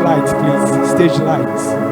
lights, please. Stage lights.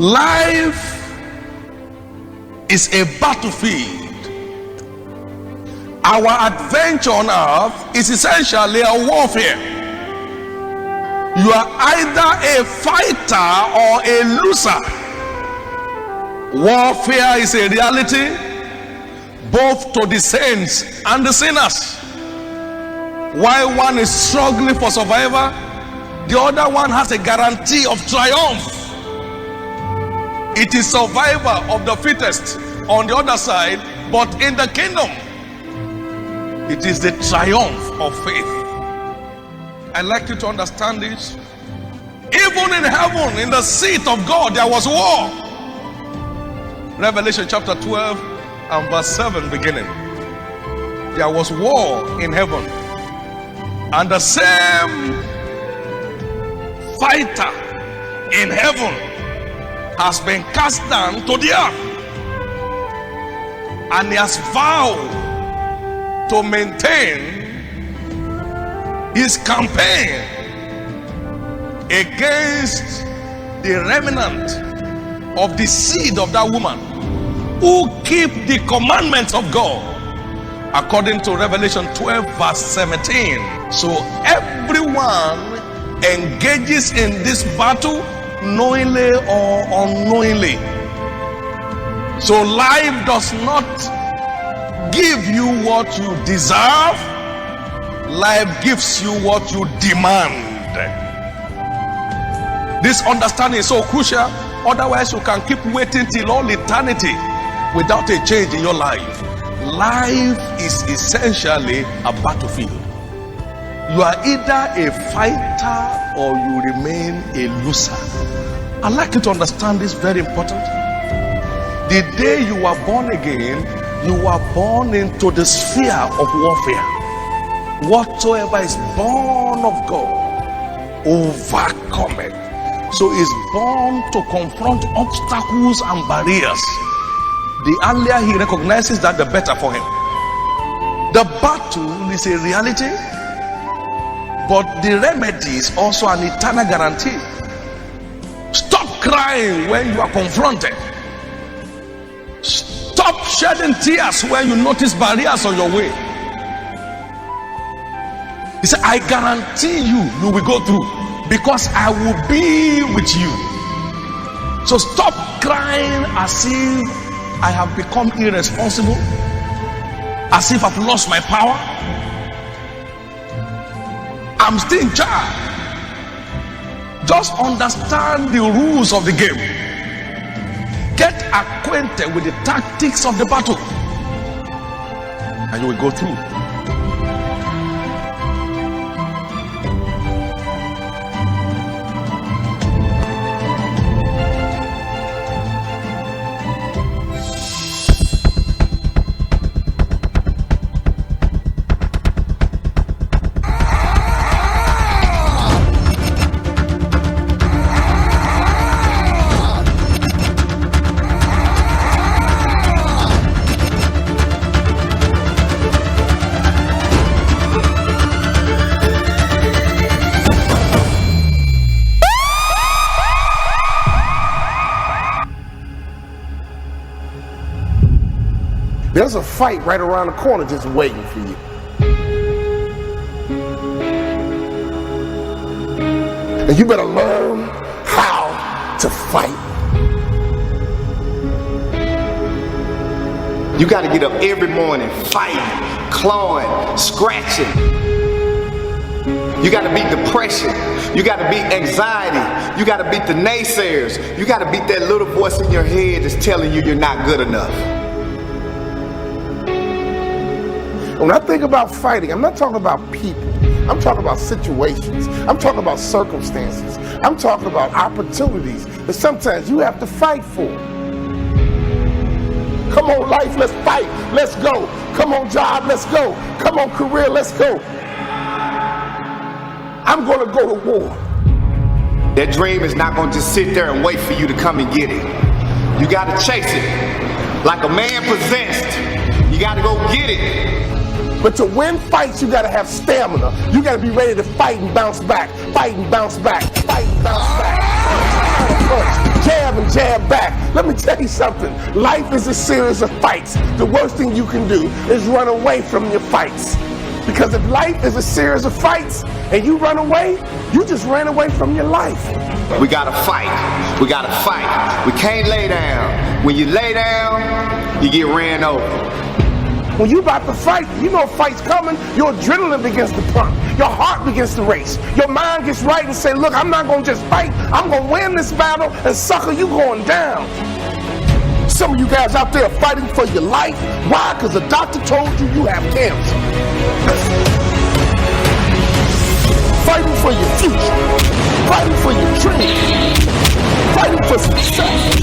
Life is a battlefield. Our adventure on earth is essentially a warfare. You are either a fighter or a loser. Warfare is a reality both to the saints and the sinners. While one is struggling for survival, the other one has a guarantee of triumph. It is survival of the fittest on the other side, but in the kingdom, it is the triumph of faith. I'd like you to understand this. Even in heaven, in the seat of God, there was war. Revelation chapter 12 and verse 7 beginning. There was war in heaven, and the same fighter in heaven has been cast down to the earth, and he has vowed to maintain his campaign against the remnant of the seed of that woman who keep the commandments of God, according to Revelation 12 verse 17. So everyone engages in this battle knowingly or unknowingly. So life does not give you what you deserve. Life gives you what you demand. This understanding is so crucial. Otherwise you can keep waiting till all eternity without a change in your life. Life is essentially a battlefield. You are either a fighter or you remain a loser. I'd like you to understand this, very important. The day you are born again, you are born into the sphere of warfare. Whatsoever is born of God overcometh. So is born to confront obstacles and barriers. The earlier he recognizes that, the better for him. The battle is a reality, but the remedy is also an eternal guarantee. Stop crying when you are confronted. Stop shedding tears when you notice barriers on your way. He said, I guarantee you will go through, because I will be with you. So stop crying as if I have become irresponsible, as if I've lost my power. I'm still in charge. Just understand the rules of the game. Get acquainted with the tactics of the battle, and you will go through. There's a fight right around the corner just waiting for you. And you better learn how to fight. You got to get up every morning fighting, clawing, scratching. You got to beat depression. You got to beat anxiety. You got to beat the naysayers. You got to beat that little voice in your head that's telling you you're not good enough. When I think about fighting, I'm not talking about people. I'm talking about situations. I'm talking about circumstances. I'm talking about opportunities that sometimes you have to fight for. Come on, life, let's fight. Let's go. Come on, job, let's go. Come on, career, let's go. I'm going to go to war. That dream is not going to just sit there and wait for you to come and get it. You got to chase it. Like a man possessed, you got to go get it. But to win fights, you got to have stamina. You got to be ready to fight and bounce back. Fight and bounce back. Fight and bounce back. Punch, jab and jab back. Let me tell you something. Life is a series of fights. The worst thing you can do is run away from your fights. Because if life is a series of fights and you run away, you just ran away from your life. We gotta fight. We gotta fight. We can't lay down. When you lay down, you get ran over. When you about to fight, you know a fight's coming, your adrenaline begins to pump. Your heart begins to race. Your mind gets right and say, look, I'm not gonna just fight. I'm gonna win this battle, and sucker, you going down. Some of you guys out there are fighting for your life. Why? Because the doctor told you you have cancer. Fighting for your future. Fighting for your dreams. Fighting for success.